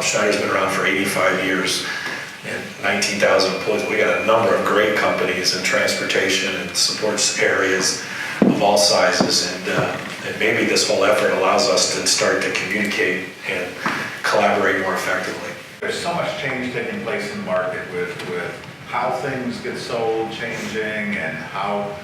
Schneider's been around for 85 years and 19,000 employees. We got a number of great companies in transportation and supports areas of all sizes, and maybe this whole effort allows us to start to communicate and collaborate more effectively. There's so much change taking place in the market with how things get sold changing and how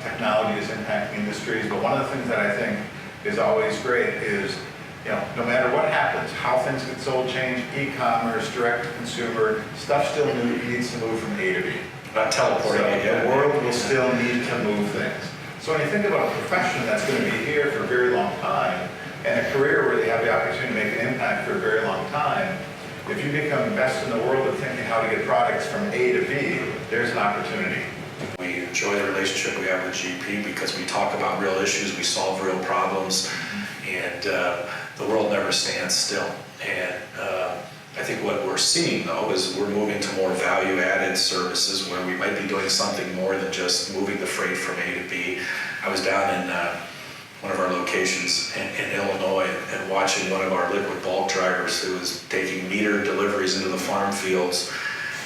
technology is impacting industries. But one of the things that I think is always great is, no matter what happens, how things get sold change, e-commerce, direct to consumer, stuff still needs to move from A to B. Not teleporting it yet. The world will still need to move things. So when you think about a profession that's going to be here for a very long time, and a career where they have the opportunity to make an impact for a very long time, if you become the best in the world at thinking how to get products from A to B, there's an opportunity. We enjoy the relationship we have with GP because we talk about real issues, we solve real problems, and the world never stands still. And I think what we're seeing, though, is we're moving to more value-added services where we might be doing something more than just moving the freight from A to B. I was down in one of our locations in Illinois and watching one of our liquid bulk drivers who was taking meter deliveries into the farm fields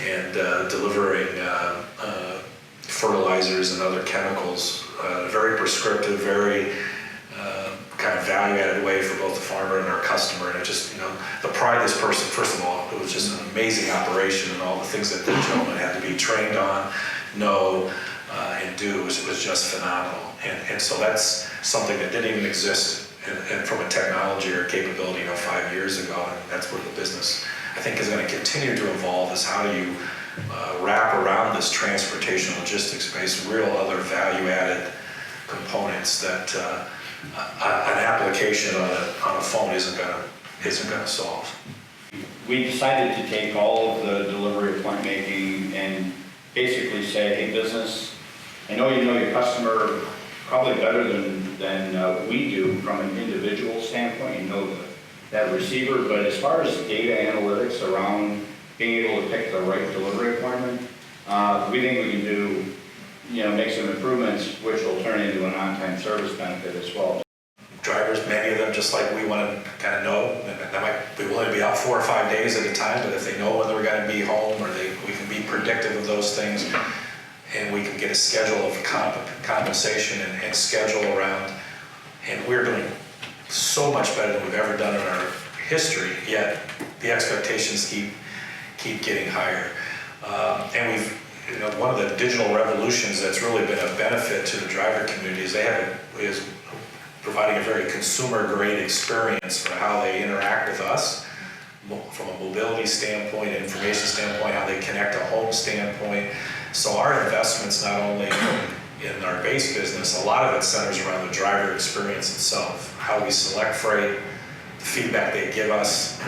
and delivering fertilizers and other chemicals, very prescriptive, very kind of value-added way for both the farmer and our customer. And it just, the pride this person, first of all, it was just an amazing operation, and all the things that the gentleman had to be trained on, know, and do was just phenomenal. And so that's something that didn't even exist and from a technology or capability 5 years ago, and that's where the business, I think, is going to continue to evolve, is how do you wrap around this transportation logistics space real other value-added components that an application on a phone isn't going to solve. We decided to take all of the delivery appointment making and basically say, hey, business, I know you know your customer probably better than we do from an individual standpoint. You know that receiver, but as far as data analytics around being able to pick the right delivery appointment, we think we can do, make some improvements which will turn into an on-time service benefit as well. Drivers, many of them, just like we want to kind of know, they might be willing to be out 4 or 5 days at a time, but if they know when they're going to be home, or we can be predictive of those things, and we can get a schedule of compensation and schedule around, and we're doing so much better than we've ever done in our history, yet the expectations keep getting higher. And we've, one of the digital revolutions that's really been a benefit to the driver community is providing a very consumer-grade experience for how they interact with us from a mobility standpoint, information standpoint, how they connect a home standpoint. So our investments, not only in our base business, a lot of it centers around the driver experience itself, how we select freight, the feedback they give us.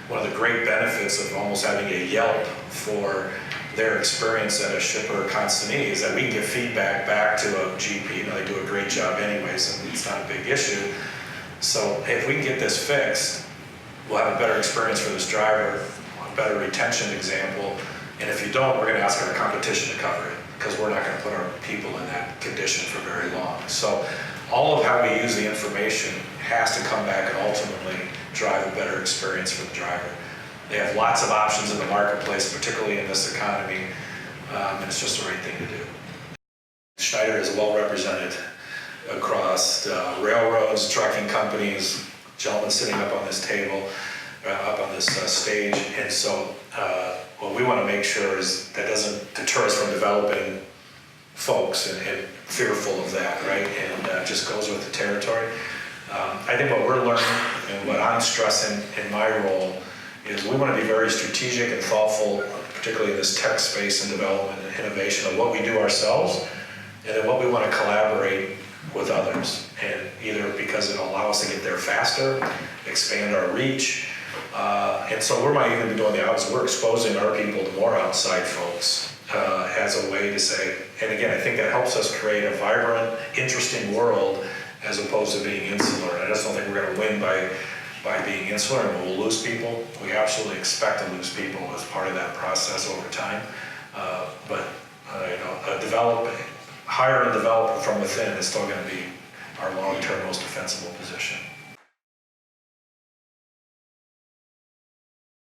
One of the great benefits of almost having a Yelp for their experience at a shipper consignee is that we can give feedback back to a GP. They do a great job anyways, and it's not a big issue. So if we can get this fixed, we'll have a better experience for this driver, a better retention example. And if you don't, we're going to ask our competition to cover it, because we're not going to put our people in that condition for very long. So all of how we use the information has to come back and ultimately drive a better experience for the driver. They have lots of options in the marketplace, particularly in this economy, and it's just the right thing to do. Schneider is well represented across railroads, trucking companies, gentlemen sitting up on this table, up on this stage, and so what we want to make sure is that doesn't deter us from developing folks and fearful of that, right? And just goes with the territory. I think what we're learning and what I'm stressing in my role is we want to be very strategic and thoughtful, particularly in this tech space and development and innovation, of what we do ourselves and then what we want to collaborate with others. And either because it'll allow us to get there faster, expand our reach, and so we might even be doing the opposite. We're exposing our people to more outside folks as a way to say, and again, I think that helps us create a vibrant, interesting world as opposed to being insular. And I just don't think we're going to win by being insular, and we'll lose people. We absolutely expect to lose people as part of that process over time. But hire and develop from within is still going to be